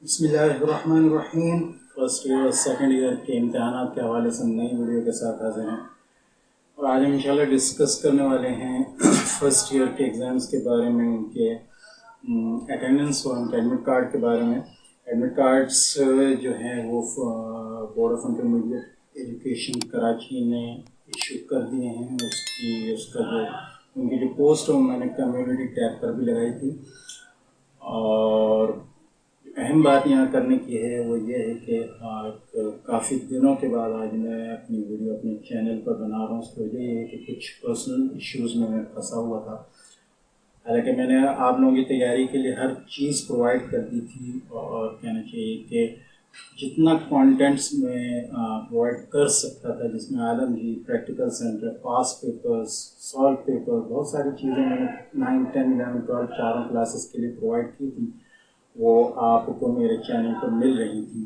बिस्मिल्लाहिर्रहमानिर्रहीम। First year और second year के इम्तहानात के हवाले से नई वीडियो के साथ हाजिर हैं और आज हम इंशाल्लाह डिस्कस करने वाले हैं फर्स्ट ईयर के एग्ज़ाम्स के बारे में, उनके अटेंडेंस और उनके एडमिट कार्ड के बारे में। एडमिट कार्ड्स जो हैं वो board of intermediate education Karachi ने इशू कर दिए हैं। उसका जो उनकी जो पोस्ट है मैंने कम्युनिटी टैब पर भी लगाई थी। और अहम बात यहाँ करने की है वो ये है कि काफ़ी दिनों के बाद आज मैं अपनी वीडियो अपने चैनल पर बना रहा हूँ। उसकी वजह ये है कि कुछ पर्सनल इश्यूज़ में मैं फंसा हुआ था। हालांकि मैंने आप लोगों की तैयारी के लिए हर चीज़ प्रोवाइड कर दी थी और कहना चाहिए कि जितना कंटेंट्स में प्रोवाइड कर सकता था, जिसमें आलम जी, प्रैक्टिकल सेंटर, पास पेपर्स, सॉल्व पेपर, बहुत सारी चीज़ें मैंने 9, 10, 11, 12 चारों क्लासेस के लिए प्रोवाइड की थी, वो आपको मेरे चैनल पर मिल रही थी।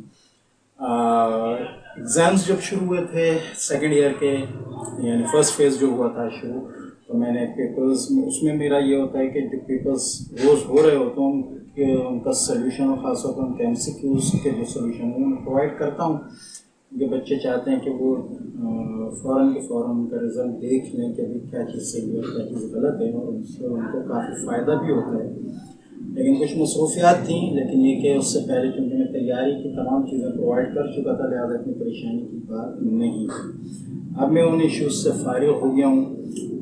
एग्ज़ाम्स जब शुरू हुए थे सेकेंड ईयर के, यानी फ़र्स्ट फेज़ जो हुआ था शुरू, तो मैंने पेपर्स में, उसमें मेरा ये होता है कि जो पेपर्स रोज़ हो रहे होते हैं उनका सलूशन और ख़ास तौर पर उनके MCQs के जो सलूशन है मैं प्रोवाइड करता हूँ, क्योंकि बच्चे चाहते हैं कि वो फ़ौरन के फ़ौरन उनका रिज़ल्ट देख लें कि अभी क्या चीज़ सही है क्या चीज़ गलत है, और उससे उनको काफ़ी फ़ायदा भी होता है। लेकिन कुछ मसरूफियात थी, लेकिन ये कि उससे पहले क्योंकि मैं तैयारी की तमाम चीज़ें प्रोवाइड कर चुका था, लिहाजा इतनी परेशानी की बात नहीं थी। अब मैं उन इश्यूज़ से फारिग हो गया हूँ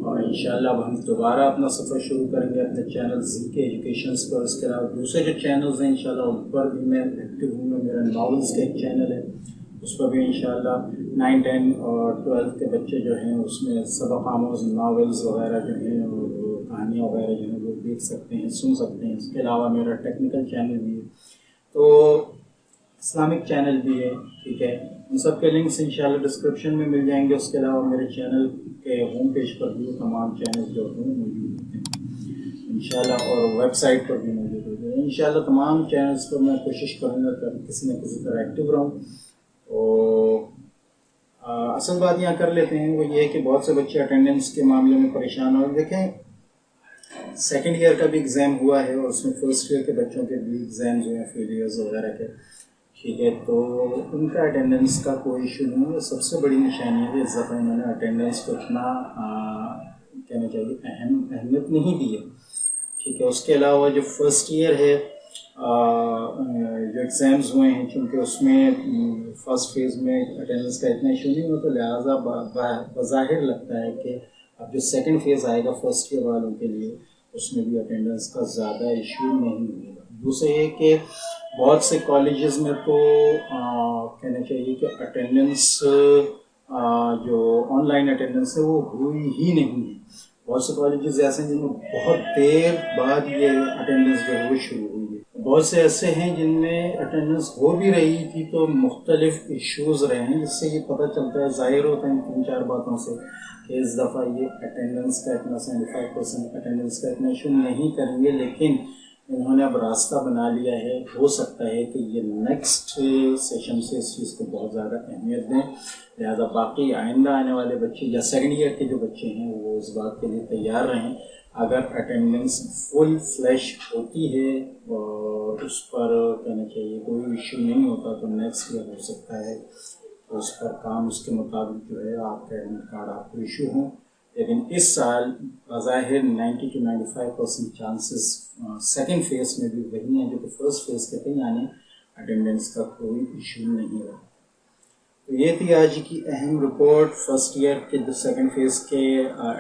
और इंशाअल्लाह अब हम दोबारा अपना सफ़र शुरू करेंगे अपने चैनल के एजुकेशन पर। उसके अलावा दूसरे जो चैनल्स हैं इंशाअल्लाह उन पर भी मैं एक्टिव हूँ। मेरा नावल्स का एक चैनल है, उस पर भी इंशाअल्लाह 9, 10 और 12 के बच्चे जो हैं उसमें सबक आमोज़ नावल्स वगैरह जो हैं और कहानियाँ वगैरह जो हैं वो देख सकते हैं, सुन सकते हैं। इसके अलावा मेरा टेक्निकल चैनल भी है, तो इस्लामिक चैनल भी है, ठीक है। उन सब के लिंक्स इंशाल्लाह डिस्क्रिप्शन में मिल जाएंगे। उसके अलावा मेरे चैनल के होम पेज पर भी तमाम चैनल जो हैं मौजूद होते हैं इंशाल्लाह, और वेबसाइट पर भी मौजूद होते हैं इंशाल्लाह। तमाम चैनल्स पर मैं कोशिश करूँगा कि किसी न किसी तरह एक्टिव रहूँ। तो असल बात यहाँ कर लेते हैं वो ये है कि बहुत से बच्चे अटेंडेंस के मामले में परेशान हो। देखें, सेकेंड ईयर का भी एग्ज़ाम हुआ है और उसमें फर्स्ट ईयर के बच्चों के भी एग्ज़ाम्स हुए हैं, फेलियर्स वगैरह के, ठीक है। तो उनका अटेंडेंस का कोई इशू नहीं है। सबसे बड़ी निशानी है इस दफ़ा इन्होंने अटेंडेंस को इतना कहना चाहिए अहमियत नहीं दी है, ठीक है। उसके अलावा जो फर्स्ट ईयर है जो एग्ज़ाम्स हुए हैं, चूँकि उसमें फ़र्स्ट फेज़ में अटेंडेंस का इतना इशू नहीं हुआ, तो लिहाजा बज़ाहिर लगता है कि अब जो सेकंड फेज़ आएगा फर्स्ट ईयर वालों के लिए उसमें भी अटेंडेंस का ज़्यादा इशू नहीं होगा। दूसरे ये कि बहुत से कॉलेजेस में तो कहना चाहिए कि अटेंडेंस जो ऑनलाइन अटेंडेंस है वो हुई ही नहीं है। बहुत से कॉलेजेस ऐसे हैं जिनमें बहुत देर बाद ये अटेंडेंस जो है वो शुरू हुई है। बहुत से ऐसे हैं जिनमें अटेंडेंस हो भी रही थी तो मुख्तलिफ इश्यूज़ रहे हैं, जिससे ये पता चलता है, ज़ाहिर होता है 3-4 बातों से कि इस दफ़ा ये अटेंडेंस का इतना 75% अटेंडेंस का इतना इशू नहीं करेंगे। लेकिन इन्होंने अब रास्ता बना लिया है, हो सकता है कि ये नेक्स्ट सेशन से इस चीज़ को बहुत ज़्यादा अहमियत दें। लिहाजा बाकी आइंदा आने वाले बच्चे या सेकेंड ईयर के जो बच्चे हैं वो इस बात के लिए तैयार रहें। अगर अटेंडेंस फुल फ्लैश होती है और उस पर कहना चाहिए कोई इशू नहीं होता तो नेक्स्ट ईयर हो सकता है तो उस पर काम उसके मुताबिक जो है आपका एडमिट कार्ड आपको इशू हों। लेकिन इस साल बज़ाहिर 90 to 95% चांसेस सेकेंड फेज़ में भी वही हैं जो कि फर्स्ट फेज़ के थे, यानी अटेंडेंस का कोई इशू नहीं रहा। तो ये थी आज की अहम रिपोर्ट। फर्स्ट ईयर के जो सेकेंड फेज़ के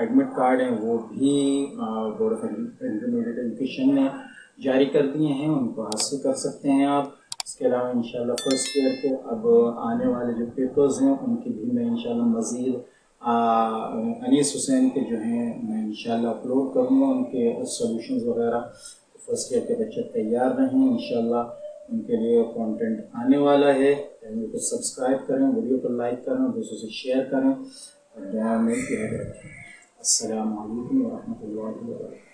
एडमिट कार्ड हैं वो भी बोर्ड ऑफ इंटरमीडिएट एजुकेशन ने जारी कर दिए हैं, उनको हासिल कर सकते हैं आप। इसके अलावा इंशाल्लाह फर्स्ट ईयर के अब आने वाले जो पेपर्स हैं उनकी भी मैं इंशाल्लाह मज़ीद अनीस हुसैन के जो हैं मैं इंशाल्लाह अपलोड करूँगा, उनके सॉल्यूशंस वगैरह। फर्स्ट ईयर के बच्चे तैयार रहें, इंशाल्लाह उनके लिए कंटेंट आने वाला है। चैनल को सब्सक्राइब करें, वीडियो को लाइक करें, दूसरों से शेयर करें और दुआ में याद रखें। अस्सलामु अलैकुम व रहमतुल्लाहि व बरकातहू।